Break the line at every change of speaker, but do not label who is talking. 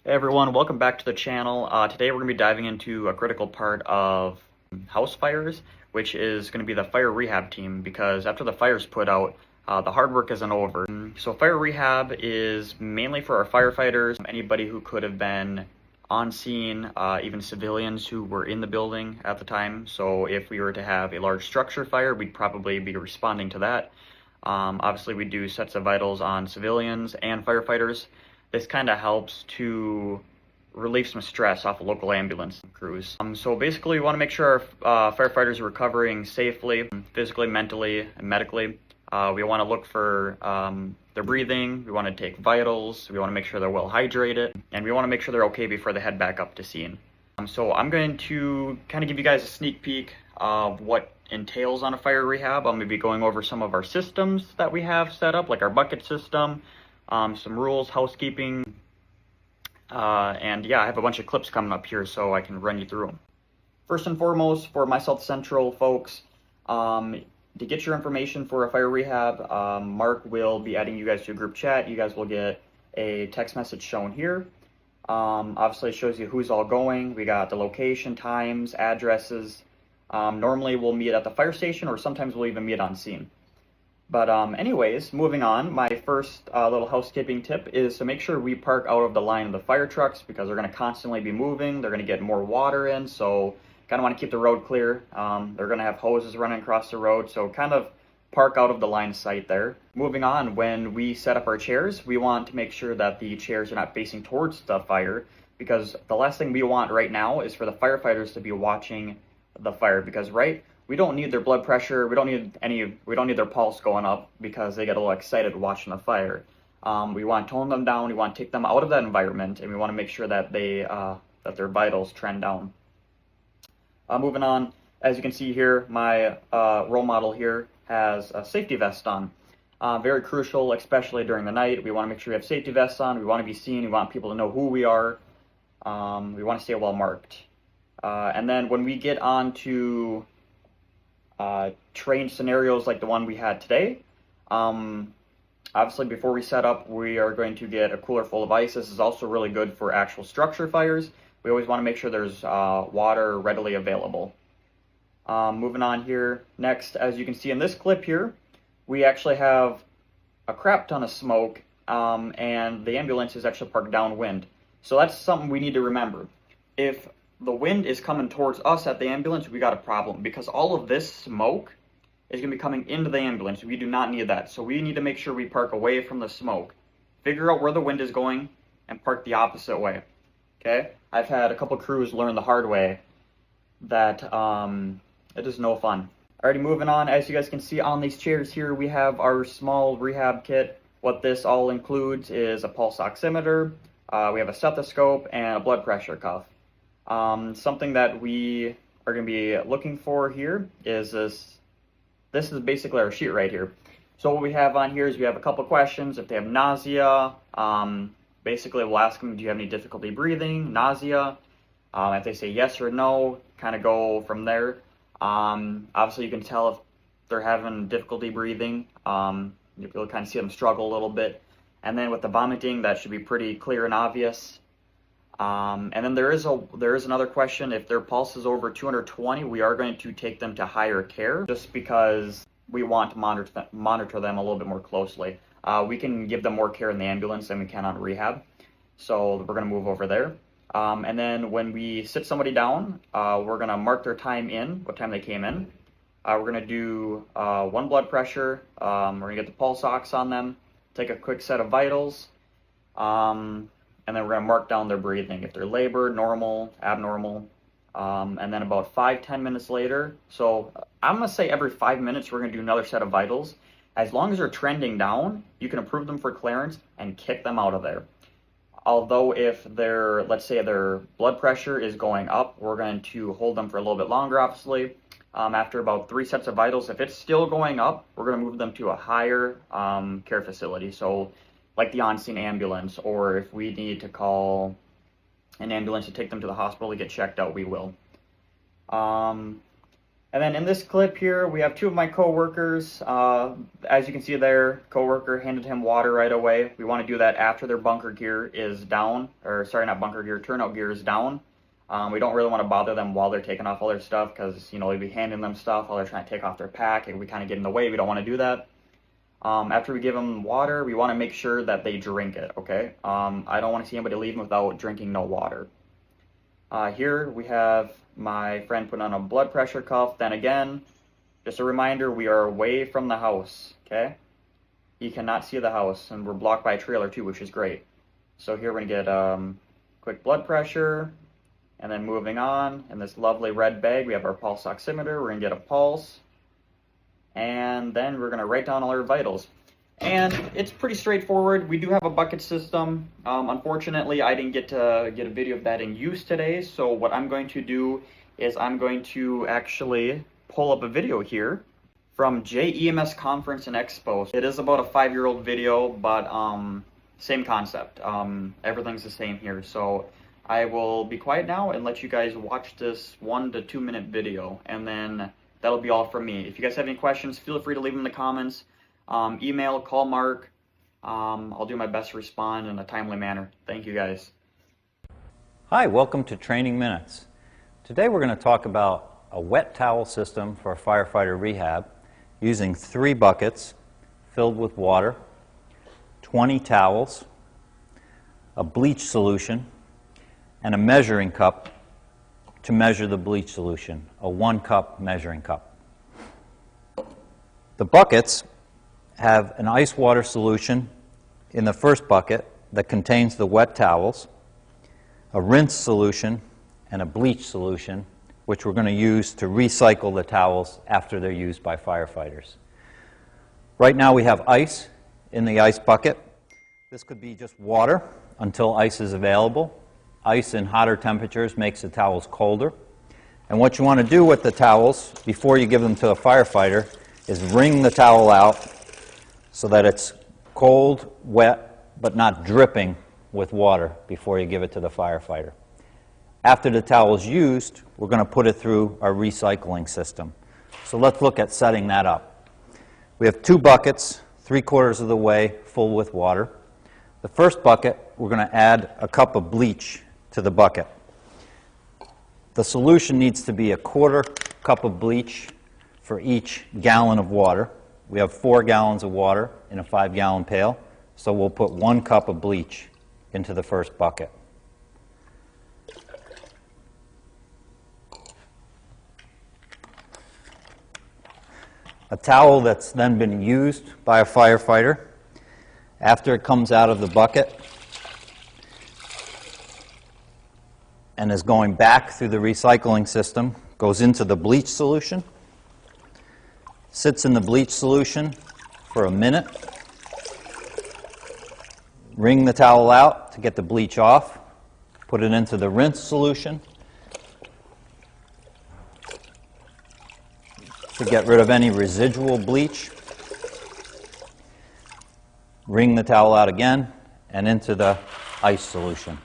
Hey everyone, welcome back to the channel. Today we're going to be diving into a critical part of house fires, which is going to be the fire rehab team, because after the fire's put out, the hard work isn't over. So fire rehab is mainly for our firefighters, anybody who could have been on scene, even civilians who were in the building at the time. So if we were to have a large structure fire, we'd probably be responding to that. Obviously we do sets of vitals on civilians and firefighters. This kind of helps to relieve some stress off of local ambulance crews. So basically we want to make sure our firefighters are recovering safely, physically, mentally, and medically. We want to look for their breathing, we want to take vitals, we want to make sure they're well hydrated, and we want to make sure they're okay before they head back up to scene. So I'm going to kind of give you guys a sneak peek of what entails on a fire rehab. I'm going to be going over some of our systems that we have set up, like our bucket system, some rules, housekeeping, and yeah, I have a bunch of clips coming up here so I can run you through them. First and foremost, for my South Central folks, to get your information for a fire rehab, Mark will be adding you guys to a group chat. You guys will get a text message shown here. Obviously it shows you who's all going. We got the location, times, addresses. Normally we'll meet at the fire station, or sometimes we'll even meet on scene. But anyways, moving on, my first little housekeeping tip is to make sure we park out of the line of the fire trucks, because they're going to constantly be moving. They're going to get more water in, so kind of want to keep the road clear. They're going to have hoses running across the road, so kind of park out of the line of sight there. Moving on, when we set up our chairs, we want to make sure that the chairs are not facing towards the fire, because the last thing we want right now is for the firefighters to be watching the fire, because we don't need their blood pressure, we don't need their pulse going up, because they get a little excited watching the fire. We want to tone them down, we want to take them out of that environment, and we want to make sure that that their vitals trend down. Moving on, as you can see here, my role model here has a safety vest on. Very crucial, especially during the night. We want to make sure we have safety vests on, we want to be seen, we want people to know who we are. We want to stay well marked. And then when we get on to trained scenarios like the one we had today, obviously before we set up, we are going to get a cooler full of ice. This is also really good for actual structure fires. We always want to make sure there's water readily available. Moving on here, next, as you can see in this clip here, we actually have a crap ton of smoke, and the ambulance is actually parked downwind. So that's something we need to remember. If the wind is coming towards us at the ambulance, we got a problem, because all of this smoke is going to be coming into the ambulance. We do not need that. So we need to make sure we park away from the smoke. Figure out where the wind is going and park the opposite way. Okay? I've had a couple crews learn the hard way that it is no fun. Alrighty, moving on. As you guys can see on these chairs here, we have our small rehab kit. What this all includes is a pulse oximeter, we have a stethoscope, and a blood pressure cuff. Something that we are going to be looking for here is this is basically our sheet right here. So what we have on here is we have a couple questions. If they have nausea, basically we'll ask them, do you have any difficulty breathing, nausea? If they say yes or no, kind of go from there. Obviously you can tell if they're having difficulty breathing. You'll kind of see them struggle a little bit. And then with the vomiting, that should be pretty clear and obvious. And then there is another question. If their pulse is over 220, we are going to take them to higher care, just because we want to monitor them a little bit more closely. We can give them more care in the ambulance than we can on rehab, so we're going to move over there. And then when we sit somebody down, we're going to mark their time in, what time they came in. We're going to do one blood pressure. We're going to get the pulse ox on them, take a quick set of vitals. And then we're going to mark down their breathing, if they're labored, normal, abnormal. And then about 5-10 minutes later, so I'm going to say every 5 minutes we're going to do another set of vitals. As long as they're trending down, you can approve them for clearance and kick them out of there. Although if let's say their blood pressure is going up, we're going to hold them for a little bit longer, obviously. After about 3 sets of vitals, if it's still going up, we're going to move them to a higher care facility. So like the on-scene ambulance, or if we need to call an ambulance to take them to the hospital to get checked out, we will. And And then in this clip here, we have two of my coworkers. As you can see there, coworker handed him water right away. We want to do that after their bunker gear is down, or sorry, not bunker gear, turnout gear is down. We don't really want to bother them while they're taking off all their stuff because, you know, we'd be handing them stuff while they're trying to take off their pack and we kind of get in the way. We don't want to do that. After we give them water, we want to make sure that they drink it, okay? I don't want to see anybody leaving without drinking no water. Here we have my friend putting on a blood pressure cuff. Then again, just a reminder, we are away from the house, okay? He cannot see the house, and we're blocked by a trailer too, which is great. So here we're going to get quick blood pressure, and then moving on, in this lovely red bag, we have our pulse oximeter. We're going to get a pulse, and then we're going to write down all our vitals. And it's pretty straightforward. We do have a bucket system. Unfortunately, I didn't get to get a video of that in use today, so what I'm going to do is I'm going to actually pull up a video here from JEMS Conference and Expo. It is about a 5-year-old video, but same concept. Everything's the same here. So I will be quiet now and let you guys watch this 1 to 2 minute video, and then that'll be all from me. If you guys have any questions, feel free to leave them in the comments. Email, call Mark. I'll do my best to respond in a timely manner. Thank you guys.
Hi, welcome to Training Minutes. Today we're going to talk about a wet towel system for firefighter rehab using 3 buckets filled with water, 20 towels, a bleach solution, and a measuring cup to measure the bleach solution, a 1-cup measuring cup. The buckets have an ice water solution in the first bucket that contains the wet towels, a rinse solution, and a bleach solution, which we're going to use to recycle the towels after they're used by firefighters. Right now we have ice in the ice bucket. This could be just water until ice is available. Ice in hotter temperatures makes the towels colder. And what you want to do with the towels before you give them to a firefighter is wring the towel out so that it's cold, wet, but not dripping with water before you give it to the firefighter. After the towel is used, we're going to put it through our recycling system. So let's look at setting that up. We have 2 buckets, 3/4 of the way full with water. The first bucket, we're going to add a cup of bleach to the bucket. The solution needs to be a 1/4 cup of bleach for each gallon of water. We have 4 gallons of water in a 5-gallon pail, so we'll put 1 cup of bleach into the first bucket. A towel that's then been used by a firefighter, after it comes out of the bucket and is going back through the recycling system, goes into the bleach solution, sits in the bleach solution for a minute, wring the towel out to get the bleach off, put it into the rinse solution to get rid of any residual bleach, wring the towel out again, and into the ice solution.